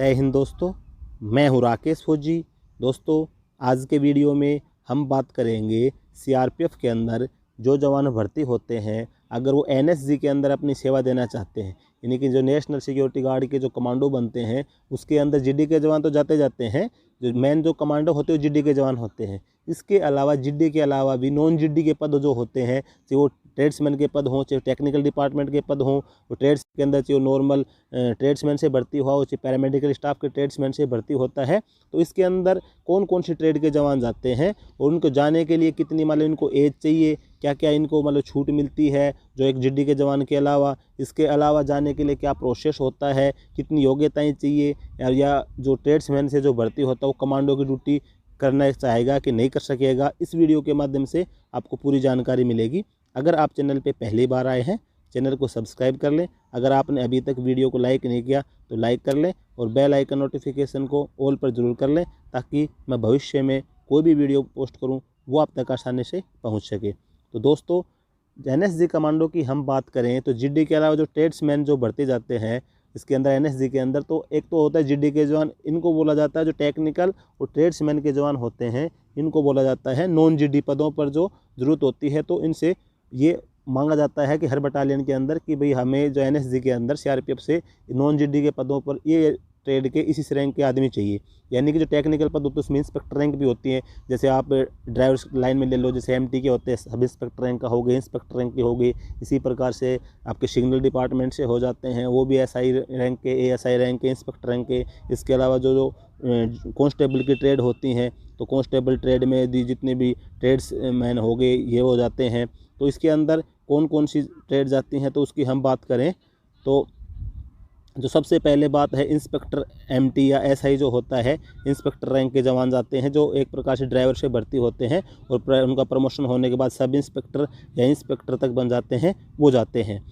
जय हिंद दोस्तों, मैं हूं राकेश फौजी। दोस्तों, आज के वीडियो में हम बात करेंगे सीआरपीएफ के अंदर जो जवान भर्ती होते हैं, अगर वो एनएसजी के अंदर अपनी सेवा देना चाहते हैं, यानी कि जो नेशनल सिक्योरिटी गार्ड के जो कमांडो बनते हैं उसके अंदर जीडी के जवान तो जाते हैं। जो मेन जो कमांडो होते हैं जीडी के जवान होते हैं। इसके अलावा जीडी के अलावा भी नॉन जीडी के पद जो होते हैं, चाहे वो ट्रेड्समैन के पद हों, चाहे टेक्निकल डिपार्टमेंट के पद हों, वो ट्रेड्स के अंदर चाहे नॉर्मल ट्रेड्समैन से भर्ती हुआ हो, चाहे पैरामेडिकल स्टाफ के ट्रेड्समैन से भर्ती होता है, तो इसके अंदर कौन कौन सी ट्रेड के जवान जाते हैं और उनको जाने के लिए कितनी इनको एज चाहिए, क्या क्या इनको छूट मिलती है जो एक जीडी के जवान के अलावा। इसके अलावा जाने के लिए क्या प्रोसेस होता है, कितनी योग्यताएं चाहिए, या जो ट्रेड्समैन से जो भर्ती होता है वो कमांडो की ड्यूटी करना चाहेगा कि नहीं कर सकेगा। इस वीडियो के माध्यम से आपको पूरी जानकारी मिलेगी। अगर आप चैनल पे पहली बार आए हैं, चैनल को सब्सक्राइब कर लें। अगर आपने अभी तक वीडियो को लाइक नहीं किया तो लाइक कर लें और बेल आइकन नोटिफिकेशन को ऑल पर ज़रूर कर लें, ताकि मैं भविष्य में कोई भी वीडियो पोस्ट करूं वो आप तक आसानी से पहुंच सके। तो दोस्तों, एनएसजी कमांडो की हम बात करें तो जीडी के अलावा जो ट्रेड्समैन जो भर्ती जाते हैं इसके अंदर एनएसजी के अंदर, तो एक तो होता है जीडी के जवान, इनको बोला जाता है जो टेक्निकल और ट्रेड्समैन के जवान होते हैं, इनको बोला जाता है नॉन जीडी पदों पर जो ज़रूरत होती है। तो इनसे ये मांगा जाता है कि हर बटालियन के अंदर कि भाई हमें जो एनएसजी के अंदर सीआरपीएफ से नॉन जीडी के पदों पर ये ट्रेड के इसी रैंक के आदमी चाहिए। यानी कि जो टेक्निकल पद होते हैं उसमें इंस्पेक्टर रैंक भी होती है। जैसे आप ड्राइवर्स लाइन में ले लो, जैसे एमटी के होते हैं, सब इंस्पेक्टर रैंक का हो गए, इंस्पेक्टर रैंक की होगी। इसी प्रकार से आपके सिग्नल डिपार्टमेंट से हो जाते हैं, वो भी एसआई रैंक के, एएसआई रैंक के, इंस्पेक्टर रैंक के। इसके अलावा जो कांस्टेबल की ट्रेड होती हैं, तो कांस्टेबल ट्रेड में जितने भी ट्रेड्स मैन हो गए ये हो जाते हैं। तो इसके अंदर कौन कौन सी ट्रेड जाती हैं तो उसकी हम बात करें तो जो सबसे पहले बात है, इंस्पेक्टर एमटी या एसआई जो होता है, इंस्पेक्टर रैंक के जवान जाते हैं, जो एक प्रकार से ड्राइवर से भर्ती होते हैं और उनका प्रमोशन होने के बाद सब इंस्पेक्टर या इंस्पेक्टर तक बन जाते हैं, वो जाते हैं।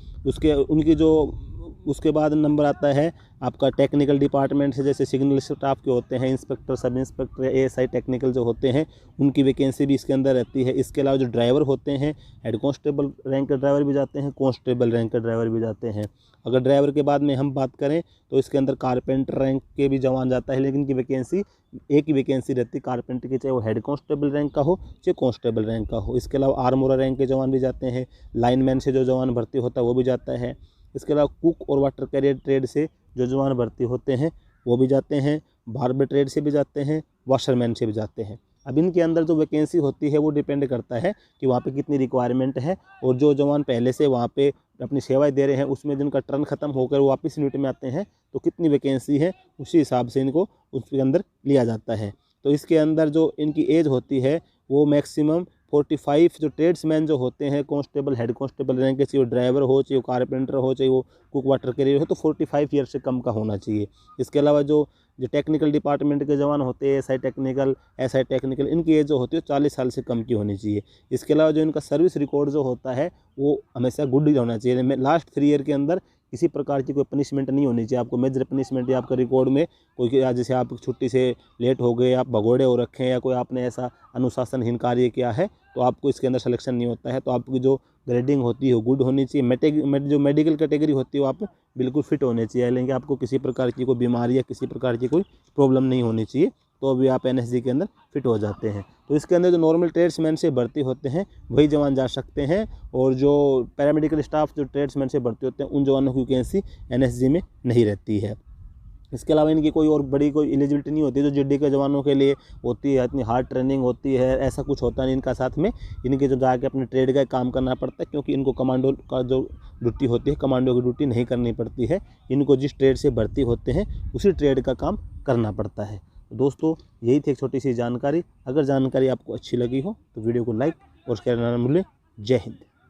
उसके बाद नंबर आता है आपका टेक्निकल डिपार्टमेंट से, जैसे सिग्नल स्टाफ के होते हैं, inspector, sub inspector, ASI technical जो होते हैं, उनकी वैकेंसी भी इसके अंदर रहती है। इसके अलावा जो ड्राइवर होते हैं, हेड कांस्टेबल रैंक के ड्राइवर भी जाते हैं, कांस्टेबल रैंक के ड्राइवर भी जाते हैं। अगर ड्राइवर के बाद में हम बात करें तो इसके अंदर कारपेंटर रैंक के भी जवान जाता है, लेकिन इनकी वैकेंसी एक ही वैकेंसी रहती है कारपेंटर की, चाहे वो हेड कांस्टेबल रैंक का हो चाहे कांस्टेबल रैंक का हो। इसके अलावा आर्मोरर रैंक के जवान भी जाते हैं, लाइनमैन से जो जवान भर्ती होता है वो भी जाता है। इसके अलावा कुक और वाटर कैरियर ट्रेड से जो जवान भर्ती होते हैं वो भी जाते हैं, बार्बर ट्रेड से भी जाते हैं, वाशरमैन से भी जाते हैं। अब इनके अंदर जो वैकेंसी होती है वो डिपेंड करता है कि वहाँ पे कितनी रिक्वायरमेंट है, और जो जवान पहले से वहाँ पे अपनी सेवाएं दे रहे हैं उसमें जिनका टर्न ख़त्म होकर वो वापस यूनिट में आते हैं, तो कितनी वैकेंसी है उसी हिसाब से इनको उसके अंदर लिया जाता है। तो इसके अंदर जो इनकी एज होती है वो मैक्सिमम 45, जो ट्रेड्समैन जो होते हैं, कांस्टेबल, हेड कांस्टेबल रैंक के, चाहे वो ड्राइवर हो, चाहे वो कारपेंटर हो, चाहे वो कुक वाटर कैरियर हो, तो 45 ईयर से कम का होना चाहिए। इसके अलावा जो टेक्निकल डिपार्टमेंट के जवान होते हैं, एसआई टेक्निकल, इनकी एज जो होती है 40 साल से कम की होनी चाहिए। इसके अलावा जो इनका सर्विस रिकॉर्ड जो होता है वो हमेशा गुड होना चाहिए। लास्ट 3 ईयर के अंदर किसी प्रकार की कोई पनिशमेंट नहीं होनी चाहिए। आपको मेजर पनिशमेंट या आपका रिकॉर्ड में कोई, जैसे आप छुट्टी से लेट हो गए, आप भगोड़े हो रखे हैं, या कोई आपने ऐसा अनुशासनहीन कार्य किया है, तो आपको इसके अंदर सिलेक्शन नहीं होता है। तो आपकी जो ग्रेडिंग होती है वो गुड होनी चाहिए। जो मेडिकल कैटेगरी होती है वो आप बिल्कुल फिट होने चाहिए, लेकिन आपको किसी प्रकार की कोई बीमारी या किसी प्रकार की कोई प्रॉब्लम नहीं होनी चाहिए, तो अभी आप एनएसजी के अंदर फिट हो जाते हैं। तो इसके अंदर जो नॉर्मल ट्रेड्समैन से भर्ती होते हैं वही जवान जा सकते हैं, और जो पैरामेडिकल स्टाफ जो ट्रेड्समैन से भर्ती होते हैं उन जवानों की वैकेंसी एनएसजी में नहीं रहती है। इसके अलावा इनकी कोई और बड़ी कोई एलिजिबिलिटी नहीं होती जो जीडी के जवानों के लिए होती है। इतनी हार्ड ट्रेनिंग होती है, ऐसा कुछ होता नहीं इनका। साथ में इनके जो जाके अपने ट्रेड का काम करना पड़ता है, क्योंकि इनको कमांडो का जो ड्यूटी होती है, कमांडो की ड्यूटी नहीं करनी पड़ती है। इनको जिस ट्रेड से भर्ती होते हैं उसी ट्रेड का काम करना पड़ता है। दोस्तों, यही थी एक छोटी सी जानकारी। अगर जानकारी आपको अच्छी लगी हो तो वीडियो को लाइक और शेयर करना ना भूलें। जय हिंद।